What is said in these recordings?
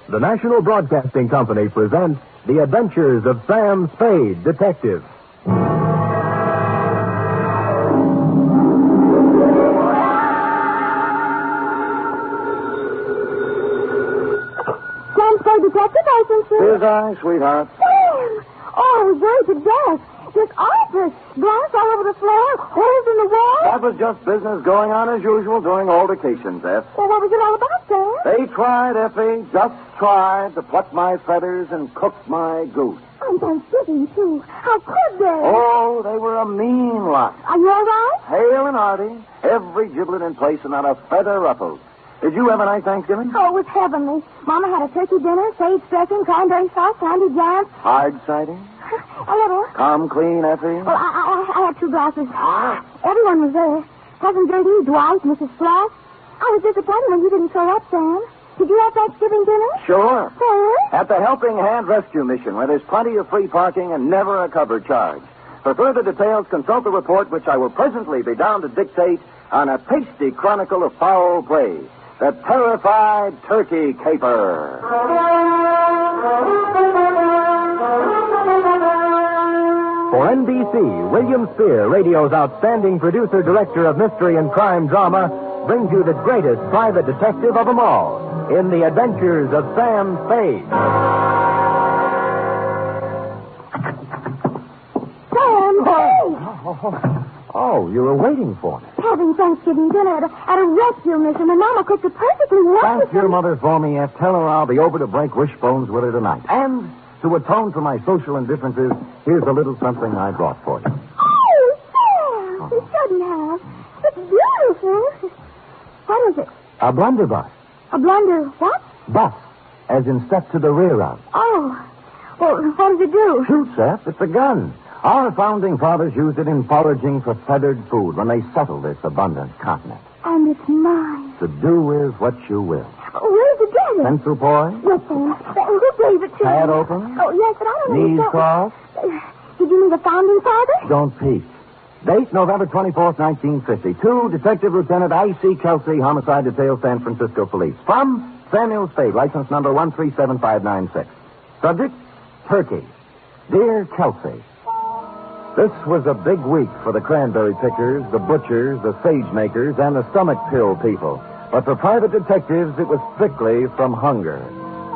The National Broadcasting Company presents The Adventures of Sam Spade, Detective. Sam Spade, Detective Agency. Here's I, sweetheart. Sam! Oh, I was worried to death. This office, glass all over the floor, holes in the wall. That was just business going on as usual during altercations, Eph. Well, what was it all about, Sam? They tried, Effie, just tried to pluck my feathers and cook my goose. On Thanksgiving, too. How could they? Oh, they were a mean lot. Are you all right? Hale and hearty, every giblet in place and not a feather ruffled. Did you have a nice Thanksgiving? Oh, it was heavenly. Mama had a turkey dinner, sage dressing, cranberry sauce, candy jams. Hard cider? A little. Come clean, Effie? Well, I had 2 glasses. Everyone was there. Cousin Gertie, Dwight, Mrs. Floss. I was disappointed when you didn't show up, Sam. Did you have Thanksgiving dinner? Sure. Sam? At the Helping Hand Rescue Mission, where there's plenty of free parking and never a cover charge. For further details, consult the report, which I will presently be down to dictate on a tasty chronicle of foul play. The Terrified Turkey Caper. For NBC, William Spier, radio's outstanding producer-director of mystery and crime drama, brings you the greatest private detective of them all in The Adventures of Sam Spade. Sam, hey! Oh, you were waiting for me. Having Thanksgiving dinner at a rescue mission, and Mama cooked it perfectly wonderful. Thank your mother for me, Eph. Tell her I'll be over to break wishbones with her tonight. And to atone for my social indifferences, here's a little something I brought for you. Oh, Sam! You shouldn't have. It's beautiful. What is it? A blunderbuss. A blunder what? Bus, as in step to the rear of. Oh. Well, what does it do? Shoots, Eph. It's a gun. Our founding fathers used it in foraging for feathered food when they settled this abundant continent. And it's mine. To do with what you will. Where did you get it? Pencil boy? Yes, Sam. Who gave it to you? Pad open? Oh, yes, but I don't know. Knees crossed? Did you mean the founding fathers? Don't peek. Date, November 24th, 1952. Detective Lieutenant I.C. Kelsey, Homicide Detail, San Francisco Police. From Samuel Spade, license number 137596. Subject, Turkey. Dear Kelsey, this was a big week for the cranberry pickers, the butchers, the sage makers, and the stomach pill people. But for private detectives, it was strictly from hunger.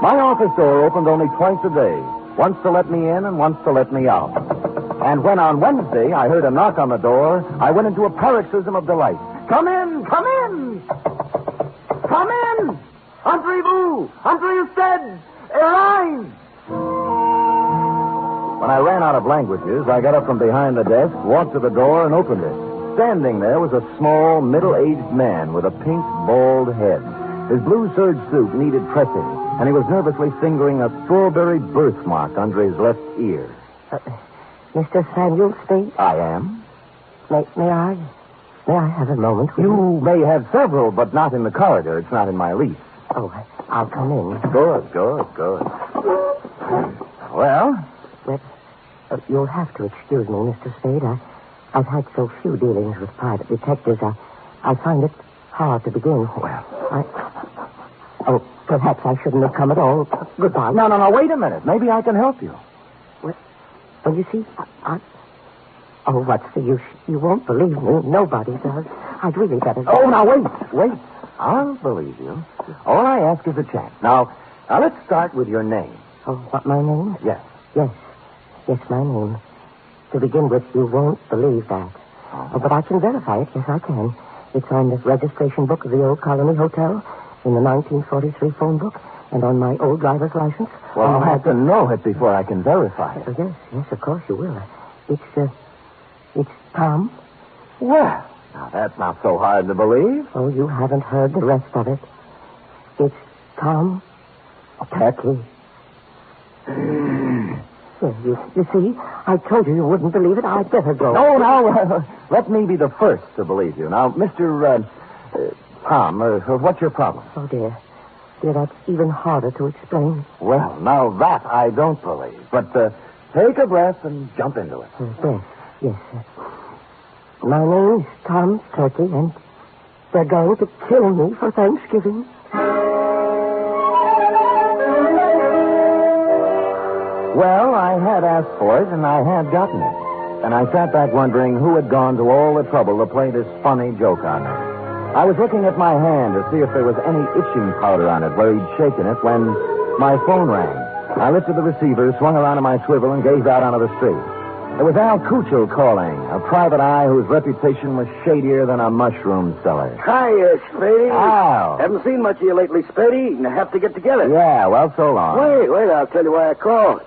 My office door opened only twice a day, once to let me in and once to let me out. And when on Wednesday I heard a knock on the door, I went into a paroxysm of delight. Come in! Come in! Come in! Entrez-vous! Entrez-vous! Arise! When I ran out of languages, I got up from behind the desk, walked to the door, and opened it. Standing there was a small, middle-aged man with a pink, bald head. His blue serge suit needed pressing, and he was nervously fingering a strawberry birthmark under his left ear. Mr. Samuel Spade? I am. May I have a moment with You may have several, but not in the corridor. It's not in my lease. Oh, I'll come in. Good. Well? You'll have to excuse me, Mr. Spade. I've had so few dealings with private detectives. I find it hard to begin. Well. Perhaps I shouldn't have come at all. Goodbye. No, wait a minute. Maybe I can help you. Well, you see, Oh, what's the use? You won't believe me. Nobody does. I'd really better... Oh, now, wait. I'll believe you. All I ask is a chance. Now, let's start with your name. Oh, what, my name? Yes. Yes, my name. To begin with, you won't believe that. Oh. But I can verify it. Yes, I can. It's on the registration book of the old Colony Hotel, in the 1943 phone book, and on my old driver's license. Well, I'll have to know it before I can verify it. Yes, of course you will. It's Tom. Well, now that's not so hard to believe. Oh, you haven't heard the rest of it. It's Tom Turkey. You see, I told you wouldn't believe it. I'd better go. No, let me be the first to believe you. Now, Mr. Tom, what's your problem? Oh, dear, that's even harder to explain. Well, now that I don't believe. But take a breath and jump into it. Yes. My name's Tom Turkey, and they're going to kill me for Thanksgiving. Well, I had asked for it, and I had gotten it. And I sat back wondering who had gone to all the trouble to play this funny joke on me. I was looking at my hand to see if there was any itching powder on it where he'd shaken it when my phone rang. I lifted the receiver, swung around in my swivel, and gazed out onto the street. It was Al Cuccio calling, a private eye whose reputation was shadier than a mushroom cellar. Hiya, Spady. Al. Haven't seen much of you lately, Spady. You have to get together. Yeah, well, so long. Wait, I'll tell you why I called.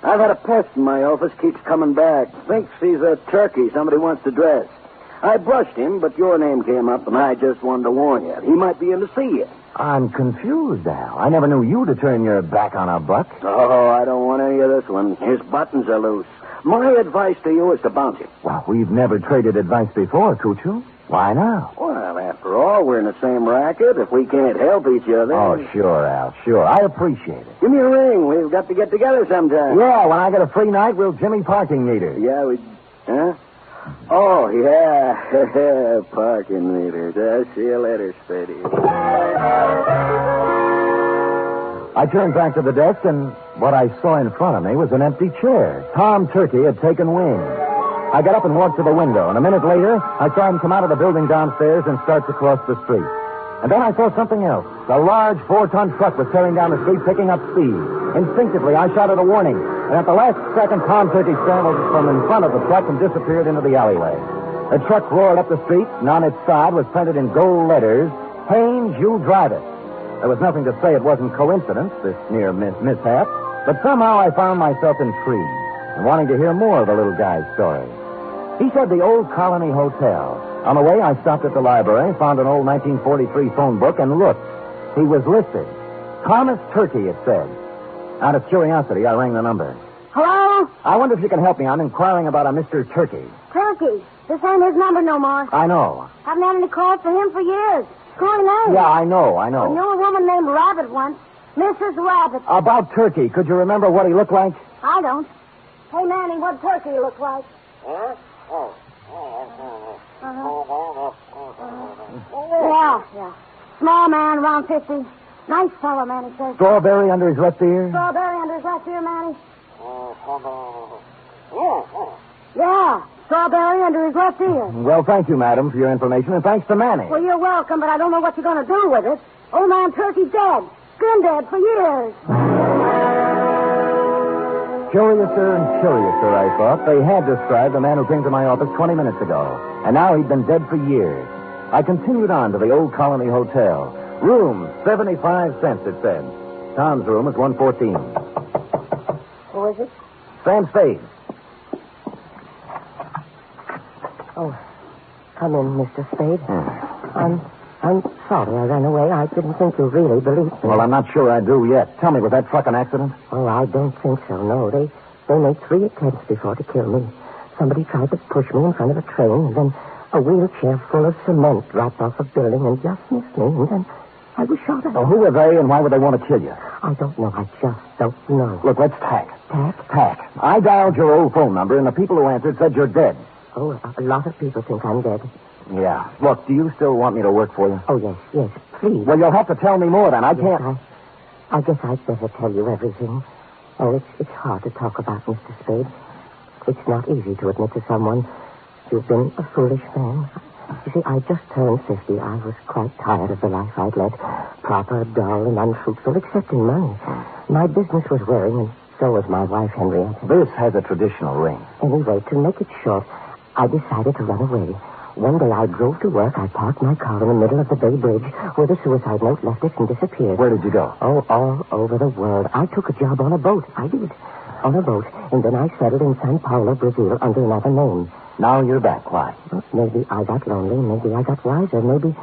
I've had a pest in my office, keeps coming back. Thinks he's a turkey somebody wants to dress. I brushed him, but your name came up, and I just wanted to warn you. He might be in to see you. I'm confused, Al. I never knew you to turn your back on a buck. Oh, I don't want any of this one. His buttons are loose. My advice to you is to bounce him. Well, we've never traded advice before, Cuccio. Why now? Well, after all, we're in the same racket. If we can't help each other... Oh, sure, Al, sure. I appreciate it. Give me a ring. We've got to get together sometime. Yeah, when I get a free night, we'll Jimmy parking meter. Yeah, we... Huh? Oh, yeah. Parking meters. I'll see you later, Spady. I turned back to the desk, and what I saw in front of me was an empty chair. Tom Turkey had taken wing. I got up and walked to the window, and a minute later, I saw him come out of the building downstairs and start to cross the street. And then I saw something else. A large 4-ton truck was tearing down the street, picking up speed. Instinctively, I shouted a warning, and at the last second, Tom Turkey scrambled from in front of the truck and disappeared into the alleyway. The truck roared up the street, and on its side was printed in gold letters, "Haynes, you drive it." There was nothing to say it wasn't coincidence, this near mishap, but somehow I found myself intrigued and wanting to hear more of the little guy's story. He said the Old Colony Hotel. On the way, I stopped at the library, found an old 1943 phone book, and looked. He was listed. Thomas Turkey, it said. Out of curiosity, I rang the number. Hello? I wonder if you can help me. I'm inquiring about a Mr. Turkey. Turkey. This ain't his number no more. I know. Haven't had any calls for him for years. Screwy name. Yeah, I know. I knew a woman named Rabbit once. Mrs. Rabbit. About Turkey, could you remember what he looked like? I don't. Hey, Manny, what Turkey look like? Huh? Yeah. Small man, around 50. Nice fellow, Manny says. Strawberry under his left ear? Strawberry under his left ear, Manny? Yeah, strawberry under his left ear. Well, thank you, madam, for your information, and thanks to Manny. Well, you're welcome, but I don't know what you're going to do with it. Old man Turkey's dead. Been dead for years. Curiouser and curiouser, I thought. They had described the man who came to my office 20 minutes ago, and now he'd been dead for years. I continued on to the Old Colony Hotel. Room, 75 cents, it said. Tom's room is 114. Who is it? Sam Spade. Oh, come in, Mr. Spade. I'm sorry I ran away. I didn't think you really believed me. Well, I'm not sure I do yet. Tell me, was that truck an accident? Oh, I don't think so, no. They made 3 attempts before to kill me. Somebody tried to push me in front of a train, and then a wheelchair full of cement dropped off a building and just missed me, and then I was shot at. Oh, who were they, and why would they want to kill you? I don't know. I just don't know. Look, let's tack. Tack? Tack. I dialed your old phone number, and the people who answered said you're dead. Oh, a lot of people think I'm dead. Yeah. Look, do you still want me to work for you? Oh, yes, please. Well, you'll have to tell me more then. I can't... Yes, I guess I'd better tell you everything. Oh, it's hard to talk about, Mr. Spade. It's not easy to admit to someone you've been a foolish man. You see, I just turned 50. I was quite tired of the life I'd led. Proper, dull, and unfruitful, except in money. My business was wearing, and so was my wife, Henrietta. This has a traditional ring. Anyway, to make it short, I decided to run away. One day I drove to work. I parked my car in the middle of the Bay Bridge where the suicide note left it and disappeared. Where did you go? Oh, all over the world. I took a job on a boat. I did. On a boat. And then I settled in Sao Paulo, Brazil, under another name. Now you're back. Why? Well, maybe I got lonely. Maybe I got wiser. Maybe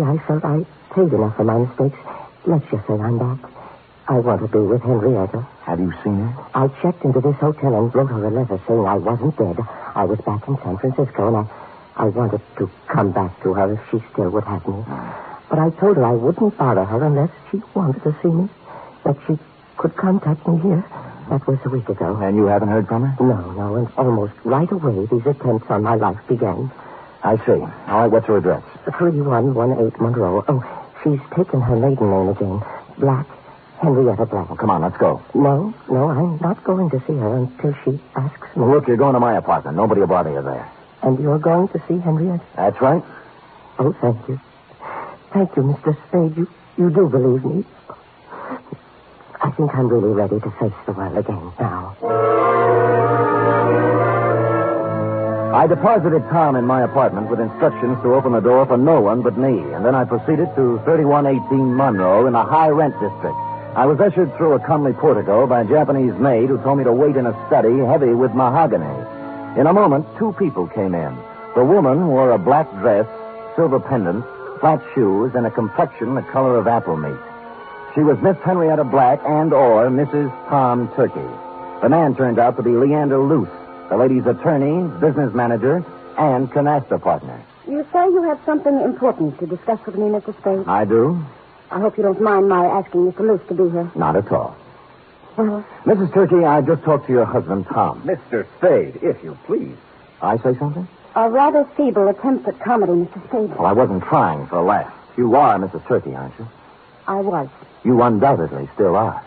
I felt I paid enough for my mistakes. Let's just say I'm back. I want to be with Henrietta. Have you seen her? I checked into this hotel and wrote her a letter saying I wasn't dead. I was back in San Francisco, and I wanted to come back to her if she still would have me. But I told her I wouldn't bother her unless she wanted to see me. That she could contact me here. That was a week ago. And you haven't heard from her? No. And almost right away, these attempts on my life began. I see. All right, what's her address? 3118 Monroe. Oh, she's taken her maiden name again. Black. Henrietta Black. Well, come on, let's go. No, I'm not going to see her until she asks me. Well, look, you're going to my apartment. Nobody will bother you there. And you're going to see Henrietta? That's right. Oh, thank you. Thank you, Mr. Spade. You do believe me. I think I'm really ready to face the world again now. I deposited Tom in my apartment with instructions to open the door for no one but me, and then I proceeded to 3118 Monroe in the high-rent district. I was ushered through a comely portico by a Japanese maid who told me to wait in a study heavy with mahogany. In a moment, two people came in. The woman wore a black dress, silver pendant, flat shoes, and a complexion the color of apple meat. She was Miss Henrietta Black and/or Mrs. Tom Turkey. The man turned out to be Leander Luce, the lady's attorney, business manager, and canasta partner. You say you have something important to discuss with me, Mr. Spade? I do? I hope you don't mind my asking Mr. Luce to be here. Not at all. Well, Mrs. Turkey, I just talked to your husband, Tom. Mr. Spade, if you please. I say something? a rather feeble attempt at comedy, Mr. Spade. Well, I wasn't trying for a laugh. You are Mrs. Turkey, aren't you? I was. You undoubtedly still are.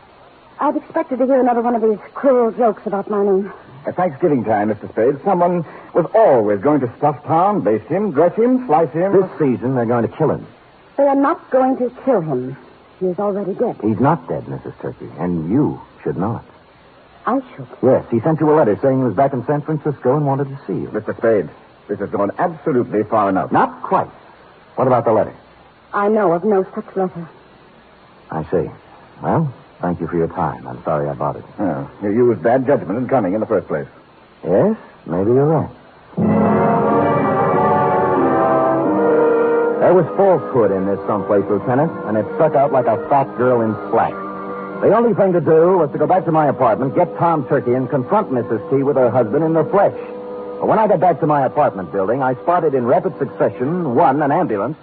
I'd expected to hear another one of these cruel jokes about my name. At Thanksgiving time, Mr. Spade, someone was always going to stuff Tom, baste him, dress him, slice him. This season, they're going to kill him. They are not going to kill him. He is already dead. He's not dead, Mrs. Turkey, and you should not. I should. Yes, he sent you a letter saying he was back in San Francisco and wanted to see you. Mr. Spade, this has gone absolutely far enough. Not quite. What about the letter? I know of no such letter. I see. Well, thank you for your time. I'm sorry I bothered you. Oh, you used bad judgment in coming in the first place. Yes, maybe you're right. There was falsehood in this someplace, Lieutenant, and it stuck out like a fat girl in slack. The only thing to do was to go back to my apartment, get Tom Turkey, and confront Mrs. T with her husband in the flesh. But when I got back to my apartment building, I spotted in rapid succession, 1, an ambulance,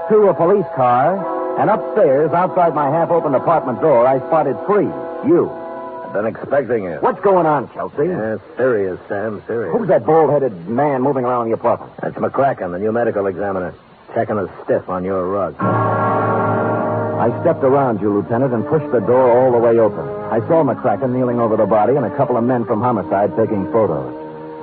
2, a police car, and upstairs, outside my half-opened apartment door, I spotted 3, you. I've been expecting it. What's going on, Kelsey? Yeah, serious, Sam, serious. Who's that bald-headed man moving around the apartment? That's McCracken, the new medical examiner. Checking a stiff on your rug. I stepped around you, Lieutenant, and pushed the door all the way open. I saw McCracken kneeling over the body and a couple of men from homicide taking photos.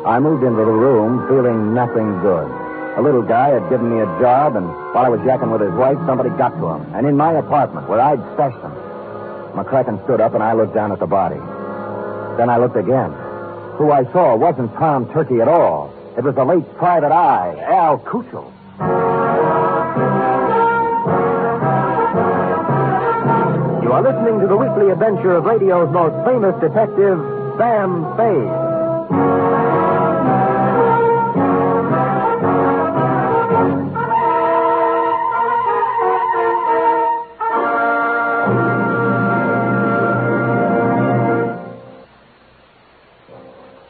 I moved into the room feeling nothing good. A little guy had given me a job, and while I was yakking with his wife, somebody got to him. And in my apartment, where I'd stashed him. McCracken stood up, and I looked down at the body. Then I looked again. Who I saw wasn't Tom Turkey at all. It was the late private eye, Al Kuchel. You are listening to the weekly adventure of radio's most famous detective, Sam Spade.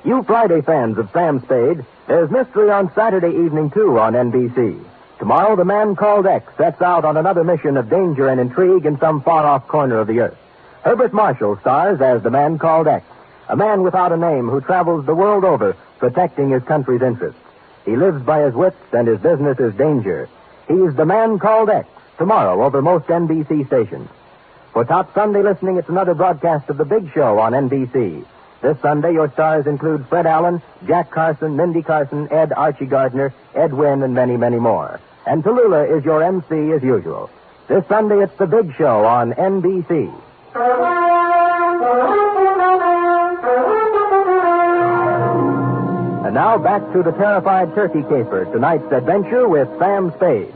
You Friday fans of Sam Spade, there's mystery on Saturday evening, too, on NBC. Tomorrow, the man called X sets out on another mission of danger and intrigue in some far-off corner of the earth. Herbert Marshall stars as the man called X, a man without a name who travels the world over protecting his country's interests. He lives by his wits, and his business is danger. He's the man called X, tomorrow over most NBC stations. For top Sunday listening, it's another broadcast of The Big Show on NBC. This Sunday, your stars include Fred Allen, Jack Carson, Mindy Carson, Ed Archie Gardner, Ed Wynn, and many, many more. And Tallulah is your MC as usual. This Sunday, it's The Big Show on NBC. And now back to the terrified turkey caper, tonight's adventure with Sam Spade.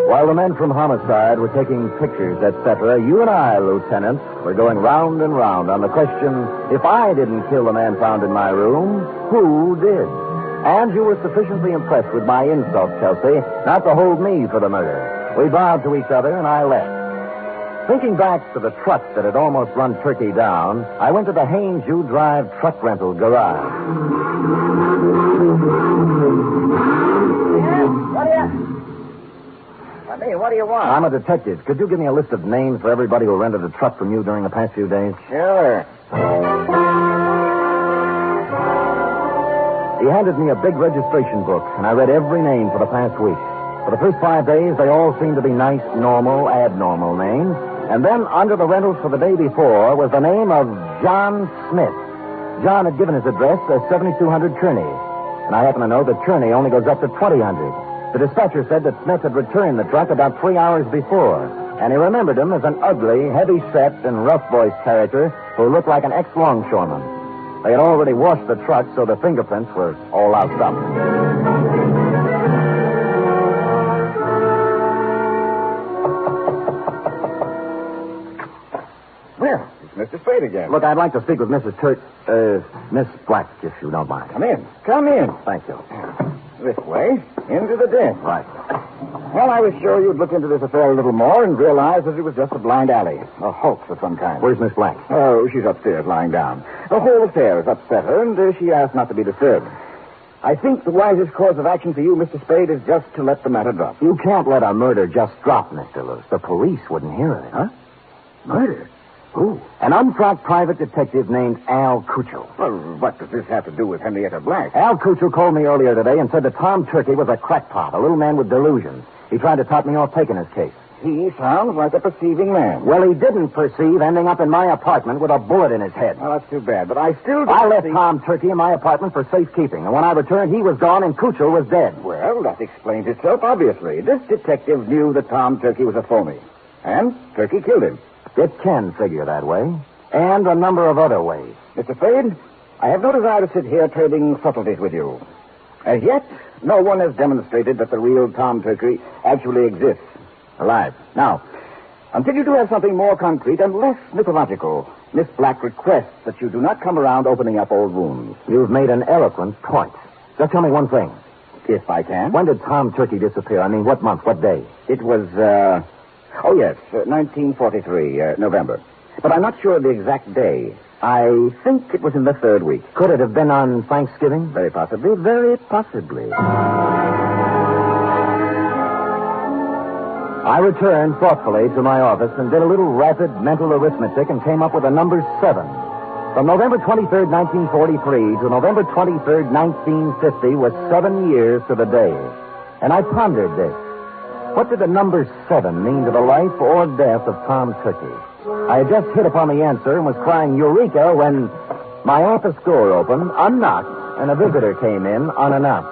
While the men from homicide were taking pictures, etc., you and I, Lieutenant, were going round and round on the question, if I didn't kill the man found in my room, who did? And you were sufficiently impressed with my insult, Kelsey, not to hold me for the murder. We bowed to each other, and I left. Thinking back to the truck that had almost run Turkey down, I went to the Haynes U Drive truck rental garage. What do you want? I'm a detective. Could you give me a list of names for everybody who rented a truck from you during the past few days? Sure. He handed me a big registration book, and I read every name for the past week. For the first 5 days, they all seemed to be nice, normal, abnormal names. And then, under the rentals for the day before, was the name of John Smith. John had given his address as 7200 Kearney. And I happen to know that Kearney only goes up to 2000. The dispatcher said that Smith had returned the truck about 3 hours before. And he remembered him as an ugly, heavy-set, and rough-voiced character who looked like an ex-longshoreman. They had already washed the truck, so the fingerprints were all loused up. Well, it's Mr. Spade again. Look, I'd like to speak with Miss Black, if you don't mind. Come in. Come in. Thank you. This way. Into the den. Right. Well, I was sure you'd look into this affair a little more and realize that it was just a blind alley. A hoax of some kind. Where's Miss Black? Oh, she's upstairs lying down. The whole affair has upset her, and she asked not to be disturbed. I think the wisest course of action for you, Mr. Spade, is just to let the matter drop. You can't let a murder just drop, Mr. Luce. The police wouldn't hear of it. Huh? Murder? Who? An unfracked private detective named Al Cuccio. Well, what does this have to do with Henrietta Black? Al Cuccio called me earlier today and said that Tom Turkey was a crackpot, a little man with delusions. He tried to top me off taking his case. He sounds like a perceiving man. Well, he didn't perceive ending up in my apartment with a bullet in his head. Well, that's too bad, but I still I left Tom Turkey in my apartment for safekeeping, and when I returned, he was gone and Cuccio was dead. Well, that explains itself, obviously. This detective knew that Tom Turkey was a phony, and Turkey killed him. It can figure that way, and a number of other ways. Mr. Spade, I have no desire to sit here trading subtleties with you. As yet, no one has demonstrated that the real Tom Turkey actually exists, alive. Now, until you do have something more concrete and less mythological, Miss Black requests that you do not come around opening up old wounds. You've made an eloquent point. Just tell me one thing. If I can. When did Tom Turkey disappear? I mean, what month, what day? It was, 1943, November. But I'm not sure of the exact day. I think it was in the 3rd week. Could it have been on Thanksgiving? Very possibly, very possibly. I returned thoughtfully to my office and did a little rapid mental arithmetic and came up with the number 7. From November 23rd, 1943 to November 23rd, 1950 was 7 years to the day. And I pondered this. What did the number 7 mean to the life or death of Tom Turkey? I had just hit upon the answer and was crying Eureka when my office door opened, unlocked, and a visitor came in unannounced.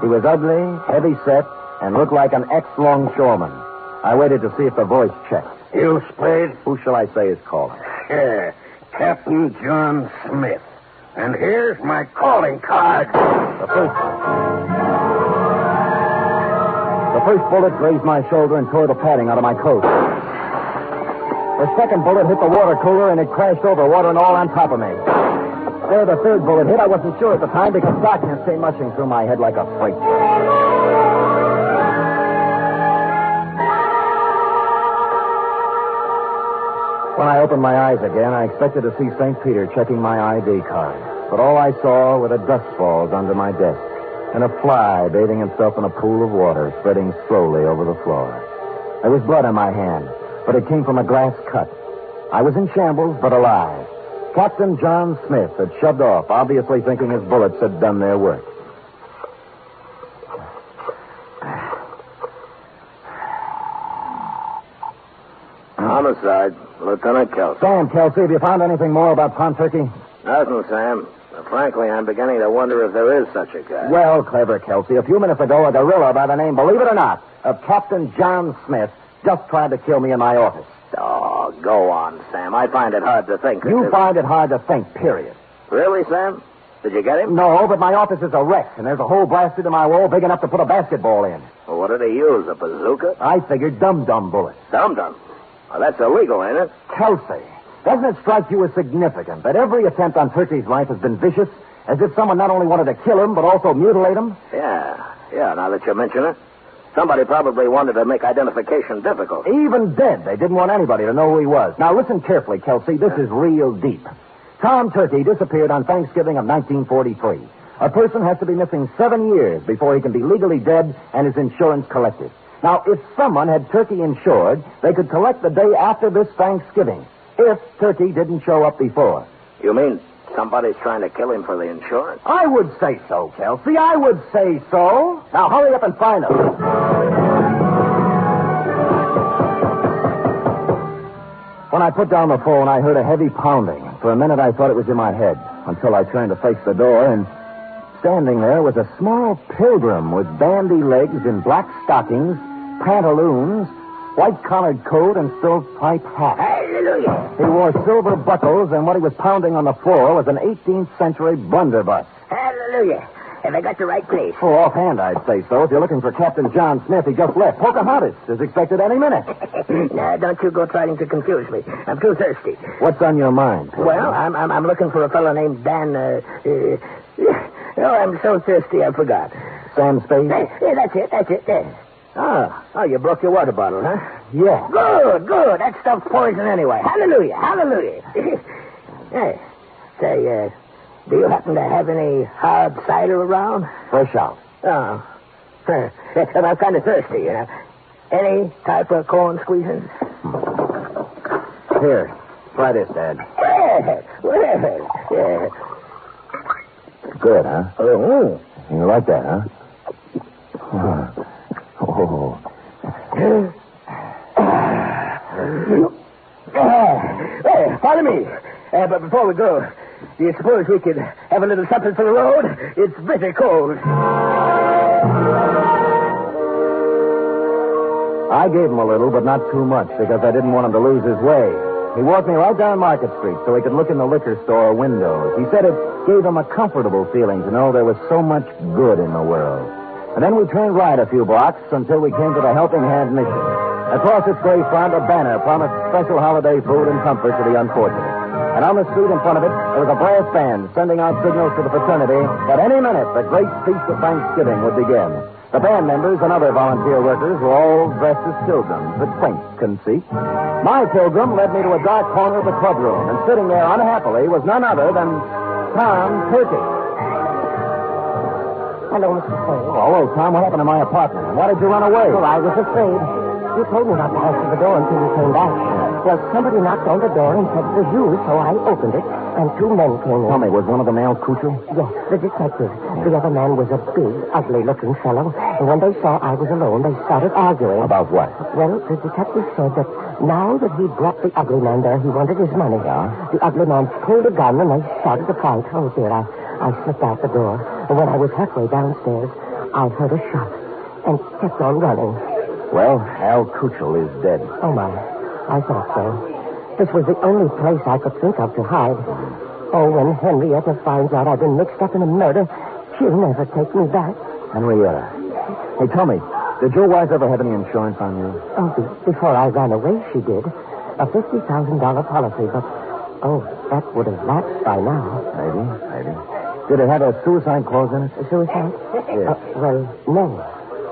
He was ugly, heavy-set, and looked like an ex-longshoreman. I waited to see if the voice checked. You, Spade? Who shall I say is calling? Yeah, Captain John Smith. And here's my calling card. The first bullet grazed my shoulder and tore the padding out of my coat. The second bullet hit the water cooler and it crashed over, water and all on top of me. There the third bullet hit, I wasn't sure at the time because darkness came mushing through my head like a freight train. When I opened my eyes again, I expected to see St. Peter checking my ID card. But all I saw were the dust balls under my desk and a fly bathing himself in a pool of water spreading slowly over the floor. There was blood on my hand, but it came from a glass cut. I was in shambles, but alive. Captain John Smith had shoved off, obviously thinking his bullets had done their work. Homicide, Lieutenant Kelsey. Sam, Kelsey, have you found anything more about Tom Turkey? Nothing, Sam. Frankly, I'm beginning to wonder if there is such a guy. Well, clever Kelsey, a few minutes ago, a gorilla by the name, believe it or not, of Captain John Smith just tried to kill me in my office. Oh, go on, Sam. I find it hard to think. You find it hard to think, period. Really, Sam? Did you get him? No, but my office is a wreck, and there's a hole blasted in my wall big enough to put a basketball in. Well, what did he use, a bazooka? I figured dum-dum bullets. Dum-dum? Well, that's illegal, ain't it? Kelsey, doesn't it strike you as significant that every attempt on Turkey's life has been vicious, as if someone not only wanted to kill him, but also mutilate him? Yeah, now that you mention it. Somebody probably wanted to make identification difficult. Even dead, they didn't want anybody to know who he was. Now, listen carefully, Kelsey. This is real deep. Tom Turkey disappeared on Thanksgiving of 1943. A person has to be missing 7 years before he can be legally dead and his insurance collected. Now, if someone had Turkey insured, they could collect the day after this Thanksgiving, if Turkey didn't show up before. You mean somebody's trying to kill him for the insurance? I would say so, Kelsey. I would say so. Now, hurry up and find him. When I put down the phone, I heard a heavy pounding. For a minute, I thought it was in my head, until I turned to face the door, and standing there was a small pilgrim with bandy legs in black stockings, pantaloons, white-collared coat, and stovepipe hat. Hallelujah. He wore silver buckles, and what he was pounding on the floor was an 18th century blunderbuss. Hallelujah. Have I got the right place? Oh, offhand, I'd say so. If you're looking for Captain John Smith, he just left. Pocahontas is expected any minute. Now, don't you go trying to confuse me. I'm too thirsty. What's on your mind? Well, I'm looking for a fellow named Dan, I'm so thirsty I forgot. Sam Spade? Yeah, that's it. There. Oh, you broke your water bottle, huh? Yeah. Good. That stuff's poison anyway. Hallelujah. Hey, say, do you happen to have any hard cider around? Fresh out. Oh. I'm kind of thirsty, you know. Any type of corn squeezing? Here, try this, Dad. Yeah. Good, huh? Oh. You like that, huh? Oh. Follow me. But before we go, do you suppose we could have a little something for the road? It's bitter cold. I gave him a little, but not too much, because I didn't want him to lose his way. He walked me right down Market Street so he could look in the liquor store windows. He said it gave him a comfortable feeling to know there was so much good in the world. And then we turned right a few blocks until we came to the Helping Hand Mission. Across its gray front, a banner promised special holiday food and comfort to the unfortunate. And on the street in front of it, there was a brass band sending out signals to the fraternity that any minute the great feast of Thanksgiving would begin. The band members and other volunteer workers were all dressed as pilgrims, a quaint conceit. My pilgrim led me to a dark corner of the clubroom, and sitting there unhappily was none other than Tom Turkey. Hello, Mr. Spade. Oh, hello, Tom. What happened to my apartment? And why did you run away? Oh, I was afraid. You told me not to answer the door until you came back. Well, somebody knocked on the door and said it was you, so I opened it, and two men came in. Tell me, was one of them Al Cuccio? Yes, the detective. The other man was a big, ugly-looking fellow, and when they saw I was alone, they started arguing. About what? Well, the detective said that now that he'd brought the ugly man there, he wanted his money. Yeah? The ugly man pulled a gun, and they started to fight. Oh, dear, I slipped out the door, and when I was halfway downstairs, I heard a shot and kept on running. Well, Al Cuccio is dead. Oh, my. I thought so. This was the only place I could think of to hide. Oh, when Henrietta finds out I've been mixed up in a murder, she'll never take me back. Henrietta. Hey, tell me, did your wife ever have any insurance on you? Oh, before I ran away, she did. A $50,000 policy, but, that would have lapsed by now. Maybe. Did it have a suicide clause in it? A suicide? Yes. Well, no.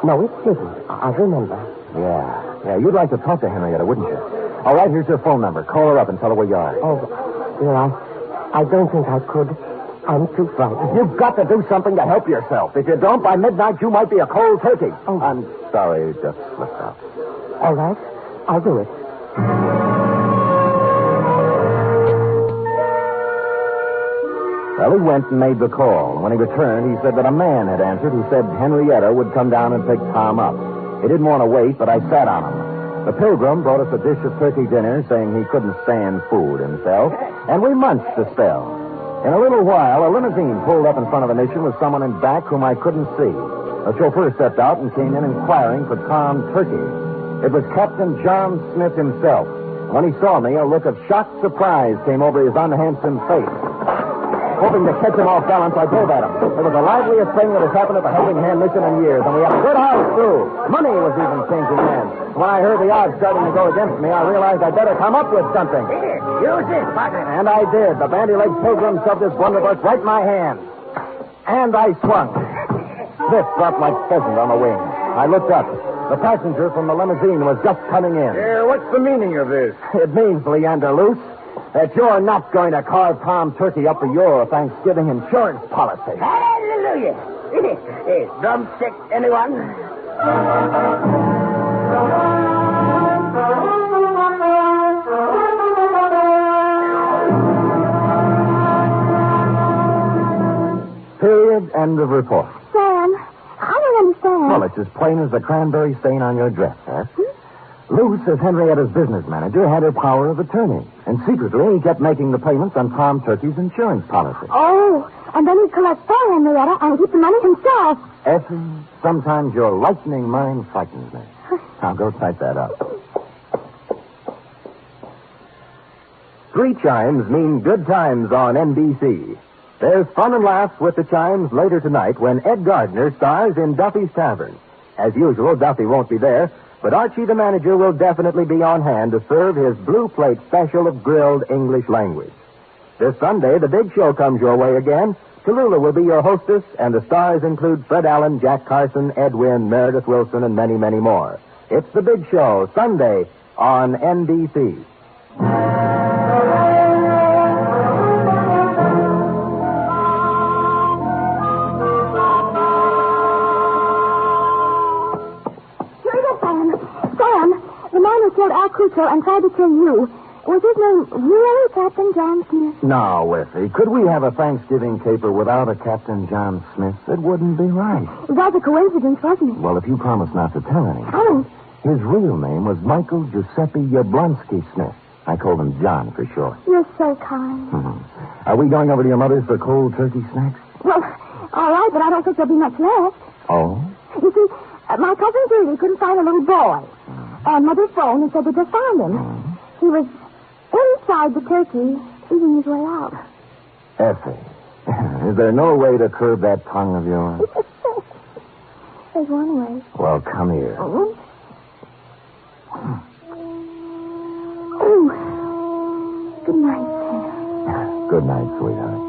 No, it didn't. I remember. Yeah, you'd like to talk to Henrietta, wouldn't you? All right, here's your phone number. Call her up and tell her where you are. Oh, dear, I don't think I could. I'm too frightened. You've got to do something to help yourself. If you don't, by midnight, you might be a cold turkey. Oh. I'm sorry, it just slipped out. All right, I'll do it. Well, he went and made the call. When he returned, he said that a man had answered who said Henrietta would come down and pick Tom up. He didn't want to wait, but I sat on him. The pilgrim brought us a dish of turkey dinner, saying he couldn't stand food himself, and we munched a spell. In a little while, a limousine pulled up in front of the mission with someone in back whom I couldn't see. The chauffeur stepped out and came in inquiring for Tom Turkey. It was Captain John Smith himself. When he saw me, a look of shocked surprise came over his unhandsome face. Hoping to catch him off balance, I drove at him. It was the liveliest thing that has happened at the Helping Hand Mission in years, and we had a good house, too. Money was even changing hands. When I heard the odds starting to go against me, I realized I'd better come up with something. Here, use this, partner. And I did. The bandy-legged pilgrim shoved his blunderbuss right in my hand. And I swung. Smith dropped like pheasant on the wing. I looked up. The passenger from the limousine was just coming in. What's the meaning of this? It means, Leander Luce, that you're not going to carve Tom Turkey up for your Thanksgiving insurance policy. Hallelujah. Drumstick, anyone? Period. End of report. Sam, I don't understand. Well, it's as plain as the cranberry stain on your dress, huh? Luce, as Henrietta's business manager, had her power of attorney. And secretly, he kept making the payments on Tom Turkey's insurance policy. Oh, and then he'd collect for Henrietta and keep the money himself. Effie, sometimes your lightning mind frightens me. Now, go type that up. 3 chimes mean good times on NBC. There's fun and laughs with the chimes later tonight when Ed Gardner stars in Duffy's Tavern. As usual, Duffy won't be there, but Archie the manager will definitely be on hand to serve his blue plate special of grilled English language. This Sunday, the big show comes your way again. Tallulah will be your hostess, and the stars include Fred Allen, Jack Carson, Ed Wynn, Meredith Wilson, and many, many more. It's the big show, Sunday on NBC. Killed Al Crusoe and tried to kill you. Was his name really Captain John Smith? No, Effie. Could we have a Thanksgiving caper without a Captain John Smith? It wouldn't be right. It was a coincidence, wasn't it? Well, if you promise not to tell anyone. I won't. His real name was Michael Giuseppe Yablonsky Smith. I called him John for short. You're so kind. Are we going over to your mother's for cold turkey snacks? Well, all right, but I don't think there'll be much left. Oh? You see, my cousin Judy couldn't find a little boy. And Mother phoned and said they just found him. He was inside the turkey, eating his way out. Effie, is there no way to curb that tongue of yours? There's one way. Well, come here. Oh, good night, Sam. Good night, sweetheart.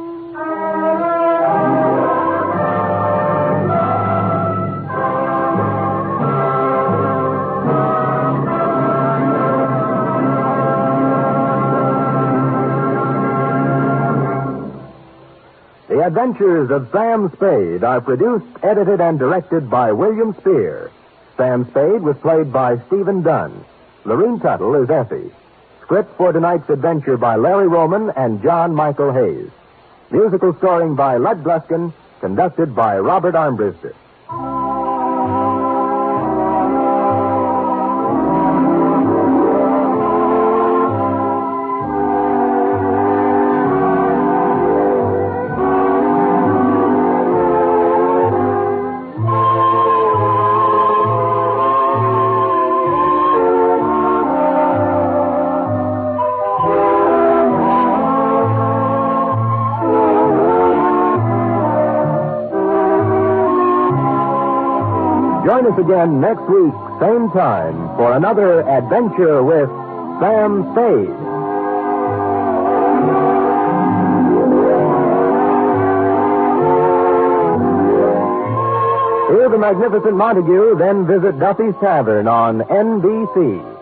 The Adventures of Sam Spade are produced, edited, and directed by William Spier. Sam Spade was played by Stephen Dunne. Lurene Tuttle is Effie. Script for tonight's adventure by Larry Roman and John Michael Hayes. Musical scoring by Lud Gluskin, conducted by Robert Armbruster. Join us again next week, same time, for another adventure with Sam Spade. Hear the magnificent Montague, then visit Duffy's Tavern on NBC.